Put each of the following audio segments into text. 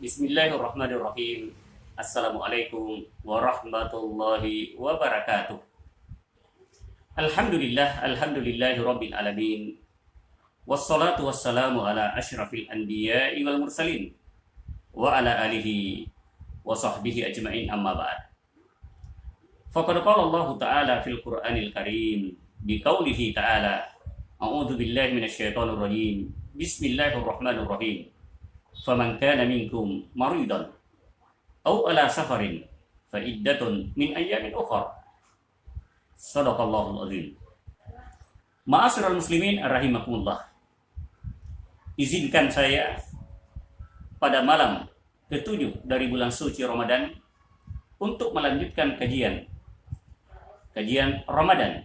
Bismillahirrahmanirrahim. Assalamualaikum warahmatullahi wabarakatuh. Alhamdulillahi rabbil alamin. Wassalatu wassalamu ala asyrafil anbiya'i wal mursalin wa ala alihi wa sahbihi ajma'in, amma ba'd. Faqad qala Allah Ta'ala fil Qur'anil Karim biqaulihi ta'ala, a'udzu billahi minasyaitonir rajim. Bismillahirrahmanirrahim. Faman kana minkum maridan aw ala safarin fa iddatun min ayyamin ukhra. Shadaqallahul azim. Ma'asyiral muslimin rahimakumullah. Izinkan saya pada malam ke-7 dari bulan suci Ramadan untuk melanjutkan kajian Ramadan,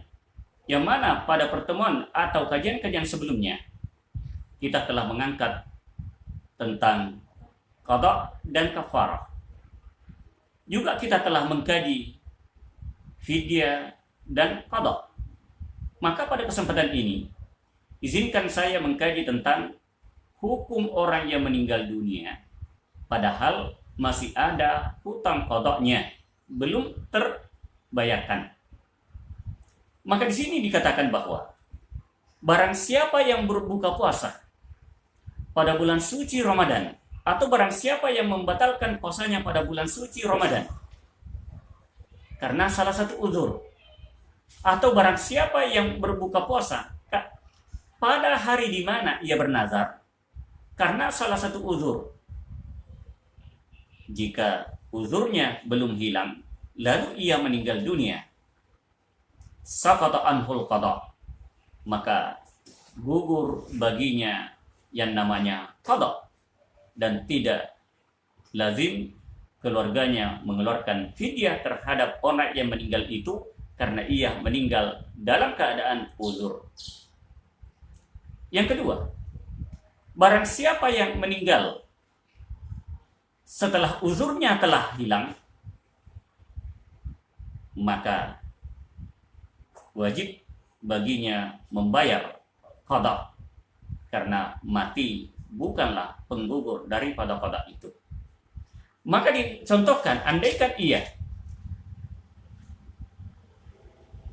yang mana pada pertemuan atau kajian-kajian sebelumnya kita telah mengangkat tentang qada dan kafarah. Juga kita telah mengkaji fidyah dan qada. Maka pada kesempatan ini izinkan saya mengkaji tentang hukum orang yang meninggal dunia padahal masih ada hutang qadanya belum terbayarkan. Maka di sini dikatakan bahwa barang siapa yang berbuka puasa pada bulan suci Ramadan, atau barang siapa yang membatalkan puasanya pada bulan suci Ramadan karena salah satu uzur, atau barang siapa yang berbuka puasa pada hari di mana ia bernazar karena salah satu uzur, jika uzurnya belum hilang lalu ia meninggal dunia, saqata anhul qada, maka gugur baginya yang namanya qada, dan tidak lazim keluarganya mengeluarkan fidyah terhadap orang yang meninggal itu karena ia meninggal dalam keadaan uzur. Yang kedua, barang siapa yang meninggal setelah uzurnya telah hilang, maka wajib baginya membayar qada, karena mati bukanlah penggugur daripada qada itu. Maka dicontohkan, andaikan ia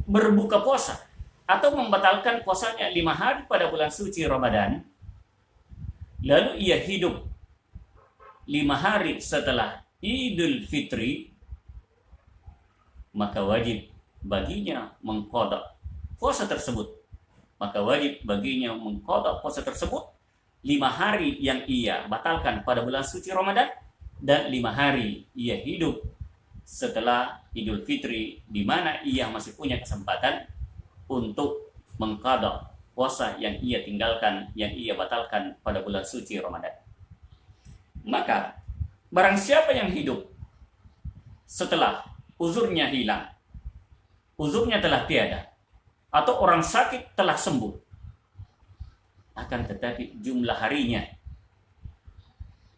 berbuka puasa atau membatalkan puasanya 5 hari pada bulan suci Ramadan, lalu ia hidup 5 hari setelah Idul Fitri, maka wajib baginya mengqada puasa tersebut. Maka wajib baginya mengqada puasa tersebut 5 hari yang ia batalkan pada bulan suci Ramadan, dan 5 hari ia hidup setelah Idul Fitri, di mana ia masih punya kesempatan untuk mengqada puasa yang ia tinggalkan, yang ia batalkan pada bulan suci Ramadan. Maka barang siapa yang hidup setelah uzurnya hilang, uzurnya telah tiada, atau orang sakit telah sembuh, akan tetapi jumlah harinya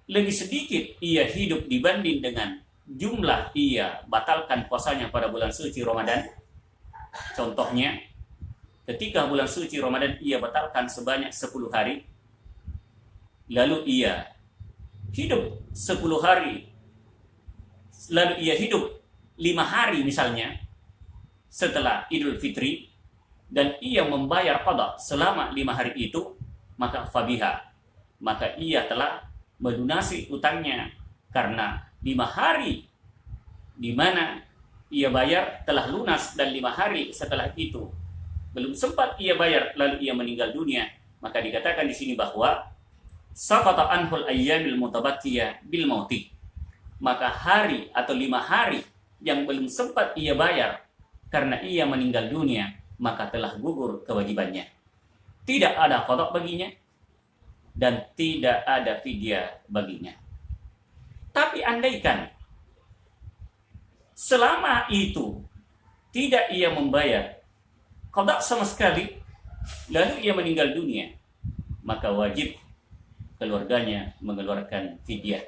lebih sedikit ia hidup dibanding dengan jumlah ia batalkan puasanya pada bulan suci Ramadan. Contohnya, ketika bulan suci Ramadan ia batalkan sebanyak 10 hari, lalu ia hidup 10 hari, lalu ia hidup 5 hari misalnya setelah Idul Fitri, dan ia membayar qada selama 5 hari itu, maka fabiha, maka ia telah melunasi utangnya, karena 5 hari di mana ia bayar telah lunas, dan 5 hari setelah itu belum sempat ia bayar lalu ia meninggal dunia. Maka dikatakan di sini bahwa saqata anhul ayyamil mutabaqqiyah bil mauti, maka hari atau 5 hari yang belum sempat ia bayar karena ia meninggal dunia, maka telah gugur kewajibannya. Tidak ada qada baginya dan tidak ada fidyah baginya. Tapi andaikan selama itu tidak ia membayar qada sama sekali, lalu ia meninggal dunia, maka wajib keluarganya mengeluarkan fidyah.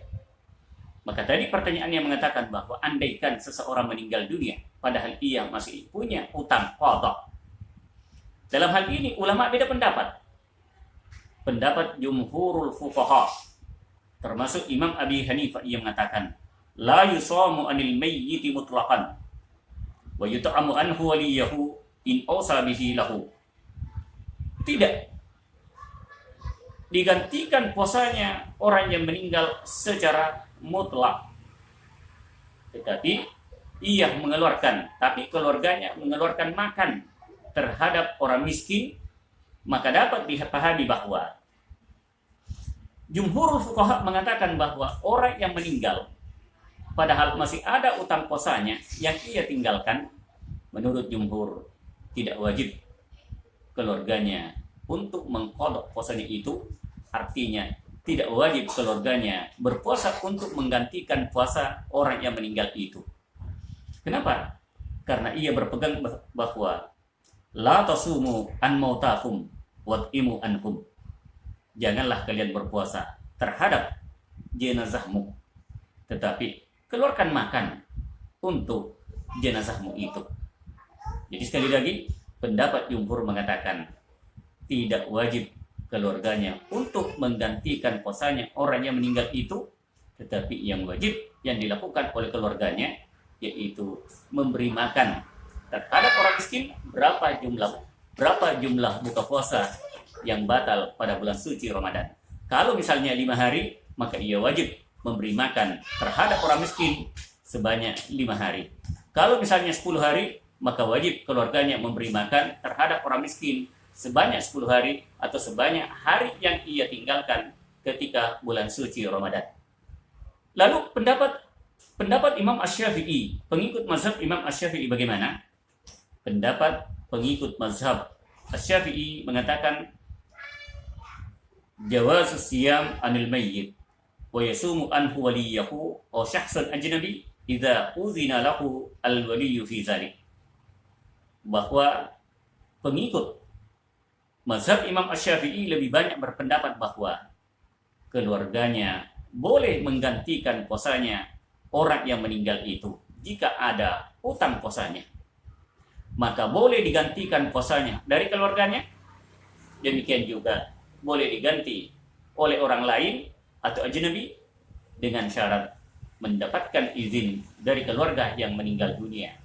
Maka tadi pertanyaan yang mengatakan bahwa andaikan seseorang meninggal dunia padahal ia masih punya utang qada, dalam hal ini ulama beda pendapat. Pendapat jumhurul fuqaha Termasuk Imam Abi Hanifah yang mengatakan, la yusamu anil mayyiti mutlaqan wa yut'amu anhu waliyahu in awsa bihi lahu. Tidak digantikan puasanya orang yang meninggal secara mutlak, tetapi ia mengeluarkan, tapi keluarganya mengeluarkan makan terhadap orang miskin, maka dapat dipahami bahwa jumhur fuqaha mengatakan bahwa orang yang meninggal padahal masih ada utang puasanya yang ia tinggalkan, menurut jumhur tidak wajib keluarganya untuk mengqadha puasanya itu. Artinya tidak wajib keluarganya berpuasa untuk menggantikan puasa orang yang meninggal itu. Kenapa? Karena ia berpegang bahwa la tasumu an mautakum wat'imu anhum. Janganlah kalian berpuasa terhadap jenazahmu, tetapi keluarkan makan untuk jenazahmu itu. Jadi sekali lagi, pendapat jumhur mengatakan tidak wajib keluarganya untuk menggantikan puasanya orang yang meninggal itu, tetapi yang wajib yang dilakukan oleh keluarganya yaitu memberi makan terhadap orang miskin. Berapa jumlah buka puasa yang batal pada bulan suci Ramadan? Kalau misalnya 5 hari, maka ia wajib memberi makan terhadap orang miskin sebanyak 5 hari. Kalau misalnya 10 hari, maka wajib keluarganya memberi makan terhadap orang miskin sebanyak 10 hari atau sebanyak hari yang ia tinggalkan ketika bulan suci Ramadan. Lalu pendapat Imam Asy-Syafi'i, pengikut mazhab Imam Asy-Syafi'i bagaimana? Pendapat pengikut mazhab Asy-Syafi'i mengatakan jawaz siyam anil mayyit wa yasumu anhu waliyahu aw syakhsun ajnabi idza uzina lahu al waliyyu fi dzalik. Bahwa pengikut mazhab Imam Asy-Syafi'i lebih banyak berpendapat bahwa keluarganya boleh menggantikan puasanya orang yang meninggal itu jika ada utang puasanya, maka boleh digantikan puasanya dari keluarganya. Demikian juga boleh diganti oleh orang lain atau ajnabi dengan syarat mendapatkan izin dari keluarga yang meninggal dunia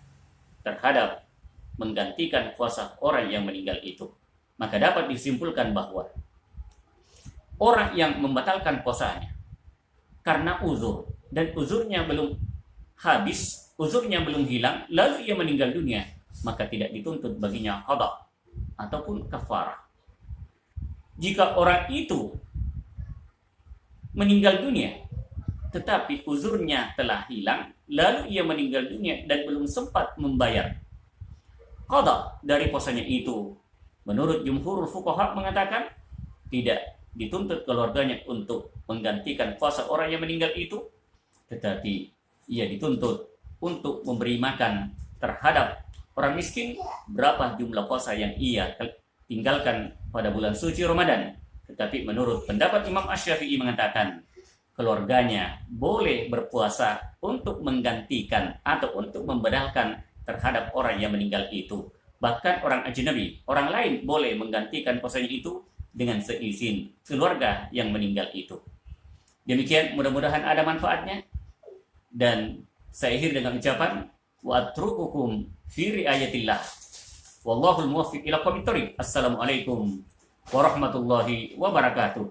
terhadap menggantikan puasa orang yang meninggal itu. Maka dapat disimpulkan bahwa orang yang membatalkan puasanya karena uzur dan uzurnya belum habis, uzurnya belum hilang, lalu ia meninggal dunia, maka tidak dituntut baginya qada ataupun kafarah. Jika orang itu meninggal dunia tetapi uzurnya telah hilang, lalu ia meninggal dunia dan belum sempat membayar qada dari puasanya itu, menurut jumhur fuqaha mengatakan tidak dituntut keluarganya untuk menggantikan puasa orang yang meninggal itu, tetapi ia dituntut untuk memberi makan terhadap orang miskin berapa jumlah puasa yang ia tinggalkan pada bulan suci Ramadan. Tetapi menurut pendapat Imam Asy-Syafi'i mengatakan keluarganya boleh berpuasa untuk menggantikan atau untuk membadalkan terhadap orang yang meninggal itu. Bahkan orang ajnabi, orang lain boleh menggantikan puasanya itu dengan seizin keluarga yang meninggal itu. Demikian, mudah-mudahan ada manfaatnya. Dan saya akhir dengan ucapan wa atrukukum fi riayatillah. Wallahul muwaffiq ila aqwamit thoriq. Assalamualaikum warahmatullahi wabarakatuh.